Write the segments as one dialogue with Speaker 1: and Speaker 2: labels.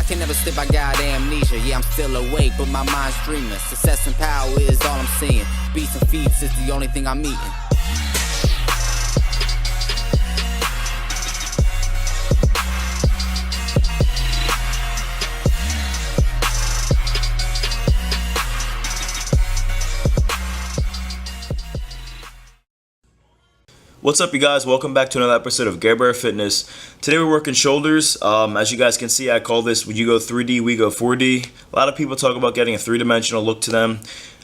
Speaker 1: can never slip, I got amnesia. Yeah, I'm still awake, but my mind's dreaming. Success and power is all I'm seeing. Beats and feats is the only thing I'm eating.
Speaker 2: What's up, you guys? Welcome back to another episode of Gare Bear Fitness. Today we're working shoulders. As you guys can see, I call this when you go 3D, we go 4D. A lot of people talk about getting a three-dimensional look to them.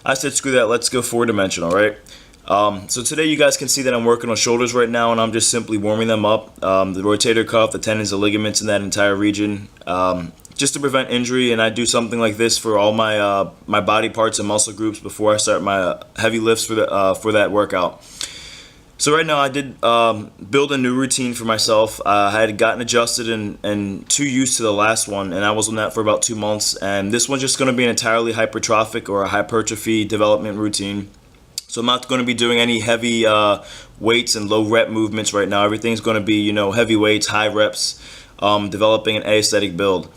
Speaker 2: I said screw that, let's go four-dimensional, right? So today you guys can see that I'm working on shoulders right now, and I'm just simply warming them up. The rotator cuff, the tendons, the ligaments in that entire region, just to prevent injury. And I do something like this for all my my body parts and muscle groups before I start my heavy lifts for that workout. So right now I did build a new routine for myself. I had gotten adjusted and too used to the last one, and I was on that for about 2 months. And this one's just going to be an entirely hypertrophic or a hypertrophy development routine. So I'm not going to be doing any heavy weights and low rep movements right now. Everything's going to be, you know, heavy weights, high reps, developing an aesthetic build.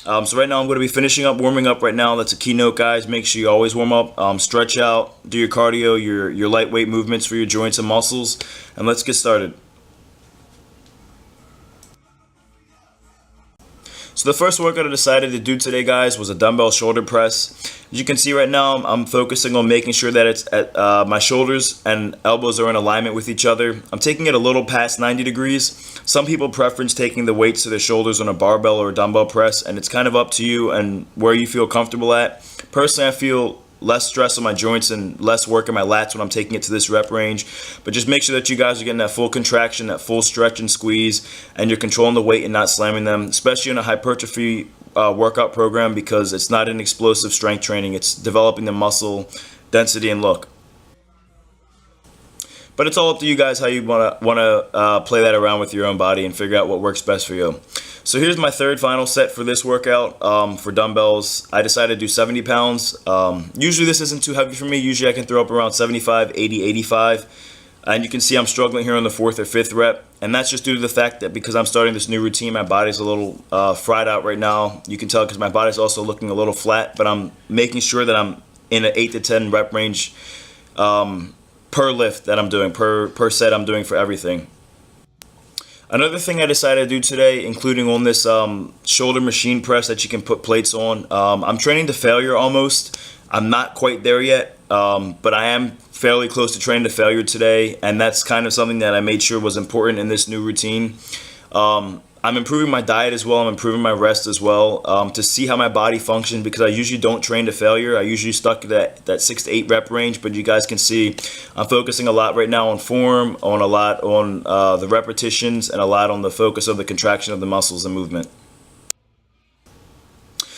Speaker 2: So right now I'm going to be finishing up warming up right now. That's a keynote, guys. Make sure you always warm up, stretch out, do your cardio, your lightweight movements for your joints and muscles, and let's get started. So the first workout I decided to do today, guys, was a dumbbell shoulder press. As you can see right now, I'm focusing on making sure that it's at my shoulders and elbows are in alignment with each other. I'm taking it a little past 90 degrees. Some people preference taking the weights to their shoulders on a barbell or a dumbbell press, and it's kind of up to you and where you feel comfortable at. Personally, I feel less stress on my joints and less work in my lats when I'm taking it to this rep range. But just make sure that you guys are getting that full contraction, that full stretch and squeeze, and you're controlling the weight and not slamming them, especially in a hypertrophy workout program, because it's not an explosive strength training. It's developing the muscle density and look. But it's all up to you guys how you want to play that around with your own body and figure out what works best for you. So here's my third final set for this workout for dumbbells. I decided to do 70 pounds. Usually this isn't too heavy for me. Usually I can throw up around 75, 80, 85. And you can see I'm struggling here on the 4th or 5th rep. And that's just due to the fact that because I'm starting this new routine, my body's a little fried out right now. You can tell because my body's also looking a little flat, but I'm making sure that I'm in an 8 to 10 rep range per lift that I'm doing, per set I'm doing for everything. Another thing I decided to do today, including on this shoulder machine press that you can put plates on, I'm training to failure almost. I'm not quite there yet, but I am fairly close to training to failure today, and that's kind of something that I made sure was important in this new routine. I'm improving my diet as well. I'm improving my rest as well to see how my body functions, because I usually don't train to failure. I usually stuck at that 6 to 8 rep range, but you guys can see I'm focusing a lot right now on form, on a lot on the repetitions, and a lot on the focus of the contraction of the muscles and movement.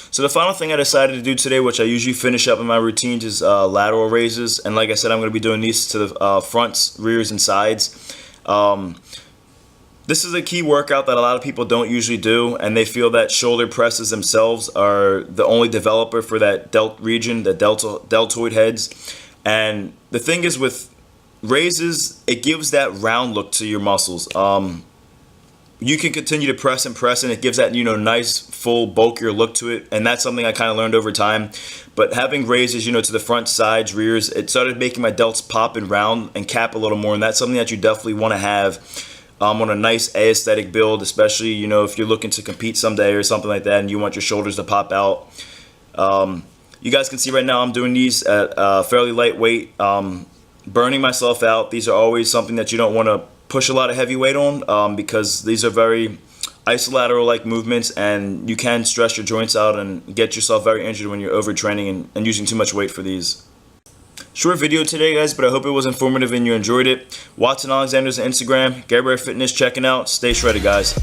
Speaker 2: So the final thing I decided to do today, which I usually finish up in my routines, is lateral raises. And like I said, I'm going to be doing these to the fronts, rears, and sides. This is a key workout that a lot of people don't usually do, and they feel that shoulder presses themselves are the only developer for that delt region, the deltoid heads. And the thing is with raises, it gives that round look to your muscles. You can continue to press and press, and it gives that, you know, nice, full, bulkier look to it, and that's something I kind of learned over time. But having raises, you know, to the front, sides, rears, it started making my delts pop and round and cap a little more, and that's something that you definitely want to have on a nice aesthetic build, especially, you know, if you're looking to compete someday or something like that and you want your shoulders to pop out. You guys can see right now I'm doing these at fairly lightweight, burning myself out. These are always something that you don't want to push a lot of heavy weight on because these are very isolateral-like movements, and you can stress your joints out and get yourself very injured when you're overtraining and using too much weight for these. Short video today, guys, but I hope it was informative and you enjoyed it. Watson Alexander's Instagram, Gare Bear Fitness, checking out. Stay shredded, guys.